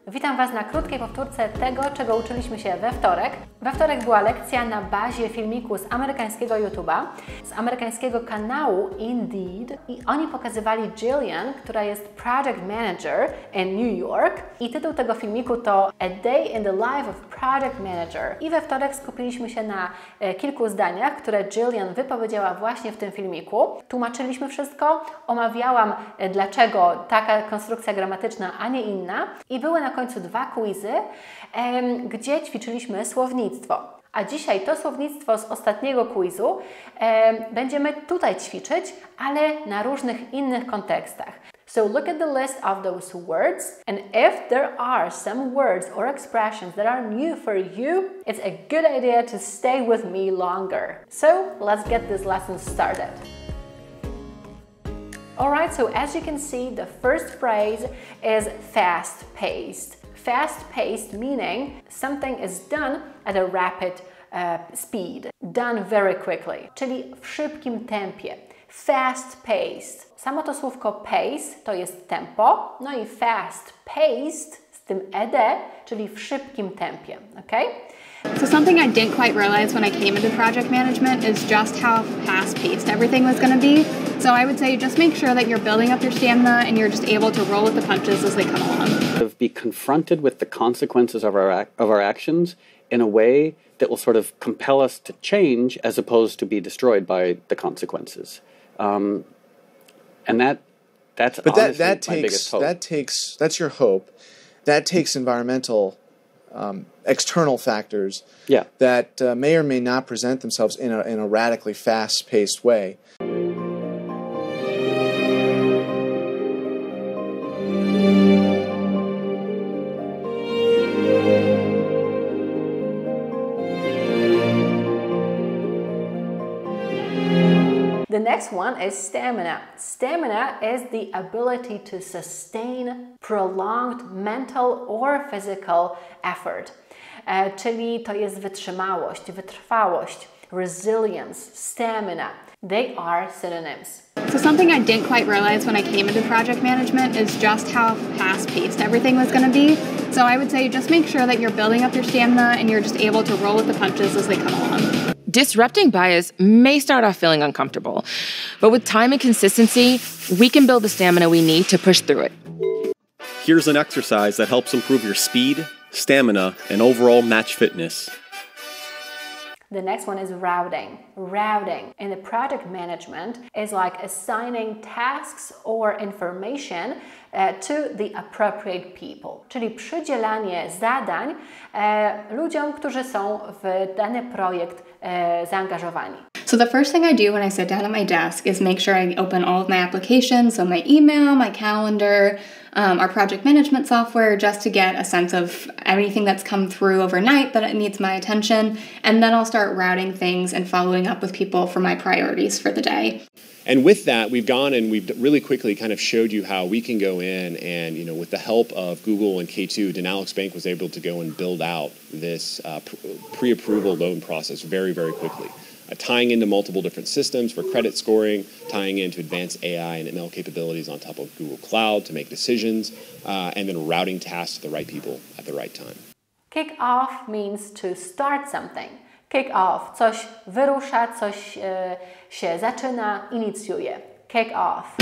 Witam Was na krótkiej powtórce tego, czego uczyliśmy się we wtorek. We wtorek była lekcja na bazie filmiku z amerykańskiego YouTube'a, z amerykańskiego kanału Indeed i oni pokazywali Jillian, która jest Project Manager in New York i tytuł tego filmiku to A Day in the Life of Project Manager. I we wtorek skupiliśmy się na kilku zdaniach, które Jillian wypowiedziała właśnie w tym filmiku. Tłumaczyliśmy wszystko, omawiałam dlaczego taka konstrukcja gramatyczna, a nie inna i były na końcu dwa quizy, gdzie ćwiczyliśmy słownictwo. A dzisiaj to słownictwo z ostatniego quizu będziemy tutaj ćwiczyć, ale na różnych innych kontekstach. So look at the list of those words, and if there are some words or expressions that are new for you, it's a good idea to stay with me longer. So let's get this lesson started. Alright, so as you can see, the first phrase is fast-paced. Fast-paced meaning something is done at a rapid speed, done very quickly, czyli w szybkim tempie. Fast-paced. Samo to słówko pace to jest tempo, no i fast-paced z tym ed, czyli w szybkim tempie, ok? So something I didn't quite realize when I came into project management is just how fast-paced everything was going to be. So I would say just make sure that you're building up your stamina and you're just able to roll with the punches as they come along. Be confronted with the consequences of our actions in a way that will sort of compel us to change as opposed to be destroyed by the consequences. And that's but honestly that my biggest hope. That's your hope. That takes environmental external factors that may or may not present themselves in a radically fast-paced way. The next one is stamina. Stamina is the ability to sustain prolonged mental or physical effort. Czyli to jest wytrzymałość, wytrwałość, resilience, stamina. They are synonyms. So something I didn't quite realize when I came into project management is just how fast-paced everything was going to be. So I would say just make sure that you're building up your stamina and you're just able to roll with the punches as they come along. Disrupting bias may start off feeling uncomfortable, but with time and consistency, we can build the stamina we need to push through it. Here's an exercise that helps improve your speed, stamina, and overall match fitness. The next one is routing. Routing in the project management is like assigning tasks or information to the appropriate people, czyli przydzielanie zadań ludziom, którzy są w dany projekt zaangażowani. So the first thing I do when I sit down at my desk is make sure I open all of my applications, so my email, my calendar, our project management software, just to get a sense of anything that's come through overnight that it needs my attention, and then I'll start routing things and following up with people for my priorities for the day. And with that, we've gone and we've really quickly kind of showed you how we can go in and, you know, with the help of Google and K2, Denalics Bank was able to go and build out this pre-approval loan process very, very quickly. Tying into multiple different systems for credit scoring, tying into advanced AI and ML capabilities on top of Google Cloud to make decisions, and then routing tasks to the right people at the right time. Kick off means to start something. Kick off, coś wyrusza, coś się zaczyna, inicjuje. Kick off.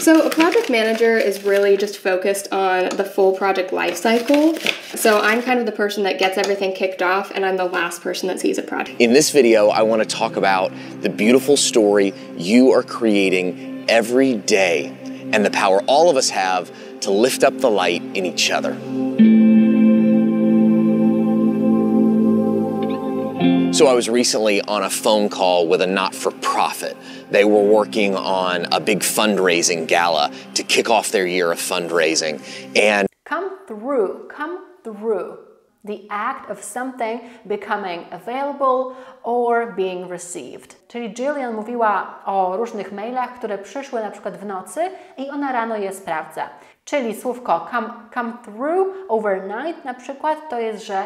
So a project manager is really just focused on the full project life cycle. So I'm kind of the person that gets everything kicked off, and I'm the last person that sees a project. In this video, I want to talk about the beautiful story you are creating every day and the power all of us have to lift up the light in each other. So I was recently on a phone call with a not-for-profit. They were working on a big fundraising gala to kick off their year of fundraising. And come through. The act of something becoming available or being received. Czyli Jillian mówiła o różnych mailach, które przyszły na przykład w nocy i ona rano je sprawdza. Czyli słówko come through overnight na przykład to jest, że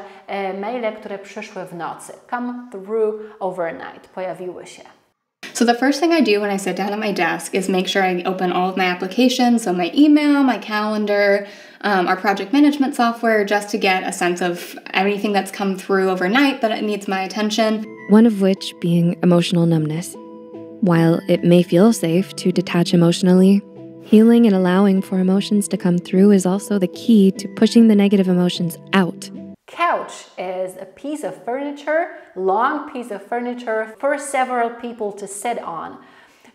maile, które przyszły w nocy. Come through overnight, pojawiły się. So the first thing I do when I sit down at my desk is make sure I open all of my applications, so my email, my calendar, our project management software, just to get a sense of everything that's come through overnight that needs my attention. One of which being emotional numbness. While it may feel safe to detach emotionally, healing and allowing for emotions to come through is also the key to pushing the negative emotions out. Couch is a piece of furniture, long piece of furniture for several people to sit on.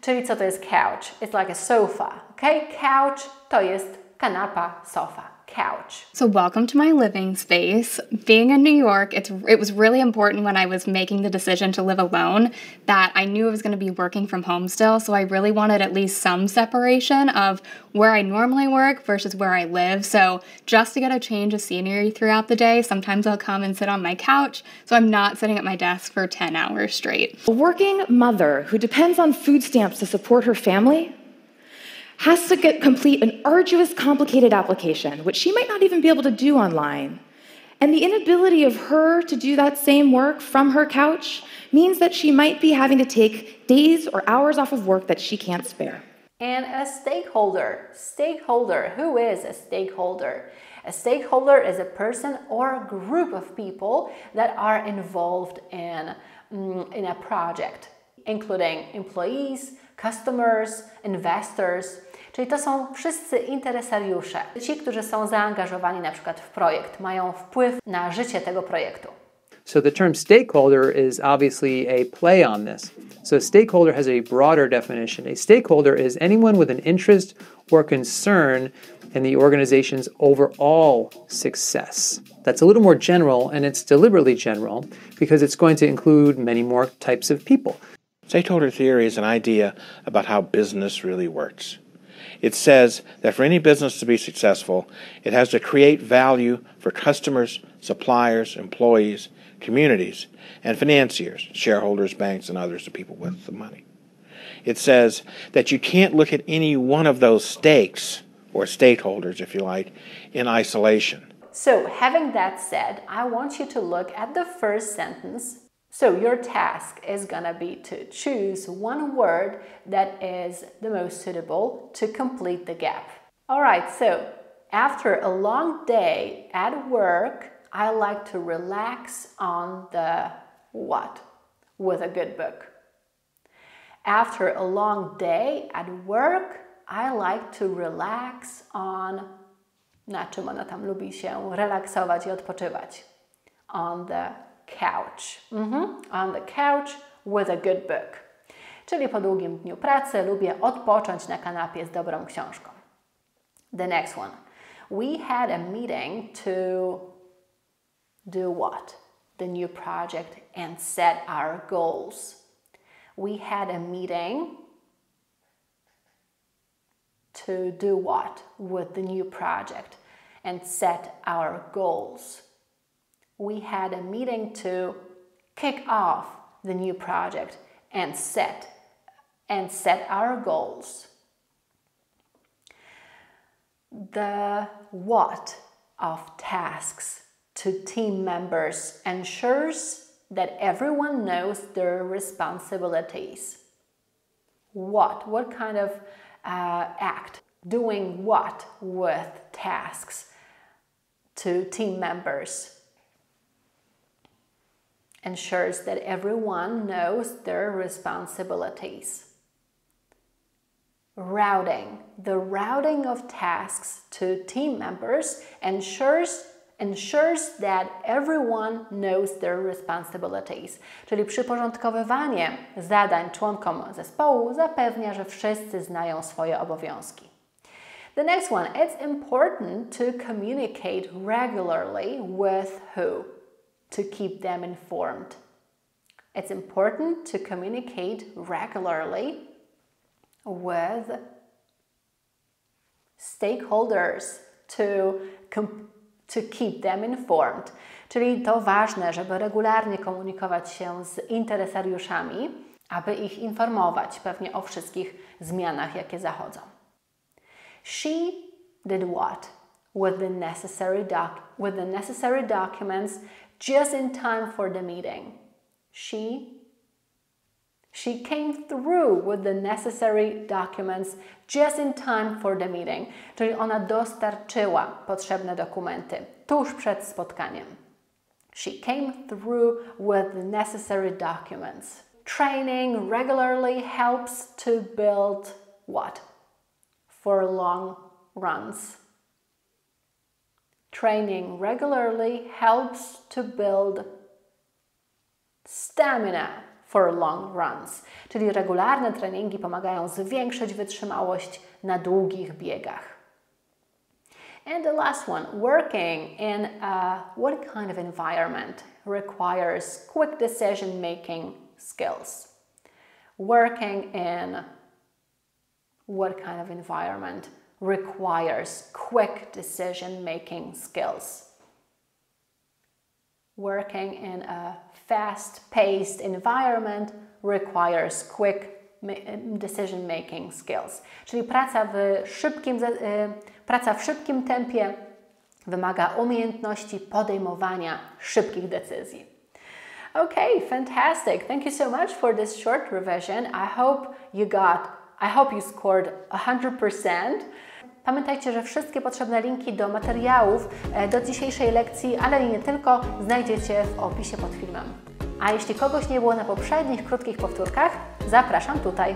Czyli co to jest couch? It's like a sofa, okay? Couch to jest kanapa, sofa. Couch. So welcome to my living space. Being in New York, it was really important when I was making the decision to live alone that I knew I was going to be working from home still, so I really wanted at least some separation of where I normally work versus where I live. So just to get a change of scenery throughout the day, sometimes I'll come and sit on my couch, so I'm not sitting at my desk for 10 hours straight. A working mother who depends on food stamps to support her family has to complete an arduous, complicated application, which she might not even be able to do online. And the inability of her to do that same work from her couch means that she might be having to take days or hours off of work that she can't spare. And a stakeholder. Stakeholder. Who is a stakeholder? A stakeholder is a person or group of people that are involved in a project, including employees, customers, investors, czyli to są wszyscy interesariusze, ci, którzy są zaangażowani na przykład w projekt, mają wpływ na życie tego projektu. So the term stakeholder is obviously a play on this. So stakeholder has a broader definition. A stakeholder is anyone with an interest or concern in the organization's overall success. That's a little more general, and it's deliberately general because it's going to include many more types of people. Stakeholder theory is an idea about how business really works. It says that for any business to be successful, it has to create value for customers, suppliers, employees, communities, and financiers, shareholders, banks, and others, the people with the money. It says that you can't look at any one of those stakes, or stakeholders, if you like, in isolation. So, having that said, I want you to look at the first sentence. So your task is gonna be to choose one word that is the most suitable to complete the gap. Alright, so after a long day at work, I like to relax on the what? With a good book. After a long day at work, I like to relax on... Na czym ona tam lubi się relaksować i odpoczywać? On the couch. On the couch with a good book. Czyli po długim dniu pracy lubię odpocząć na kanapie z dobrą książką. The next one. We had a meeting to do what? The new project and set our goals. We had a meeting to do what with the new project and set our goals. We had a meeting to kick off the new project and set our goals. The what of tasks to team members ensures that everyone knows their responsibilities. What kind of act? Doing what with tasks to team members ensures that everyone knows their responsibilities. Routing. The routing of tasks to team members ensures that everyone knows their responsibilities. Czyli przyporządkowywanie zadań członkom zespołu zapewnia, że wszyscy znają swoje obowiązki. The next one, it's important to communicate regularly with who? To keep them informed. It's important to communicate regularly with stakeholders to keep them informed. Czyli to ważne, żeby regularnie komunikować się z interesariuszami, aby ich informować pewnie o wszystkich zmianach, jakie zachodzą. She did what? With the necessary documents just in time for the meeting. She She came through with the necessary documents just in time for the meeting. Czyli ona dostarczyła potrzebne dokumenty tuż przed spotkaniem. She came through with the necessary documents. Training regularly helps to build what? For long runs. Training regularly helps to build stamina for long runs. Czyli regularne treningi pomagają zwiększyć wytrzymałość na długich biegach. And the last one, working in what kind of environment requires quick decision-making skills? Working in what kind of environment requires quick decision-making skills? Working in a fast-paced environment requires quick decision-making skills. Czyli praca w szybkim tempie wymaga umiejętności podejmowania szybkich decyzji. Okay, fantastic. Thank you so much for this short revision. I hope you scored 100%. Pamiętajcie, że wszystkie potrzebne linki do materiałów do dzisiejszej lekcji, ale i nie tylko, znajdziecie w opisie pod filmem. A jeśli kogoś nie było na poprzednich krótkich powtórkach, zapraszam tutaj.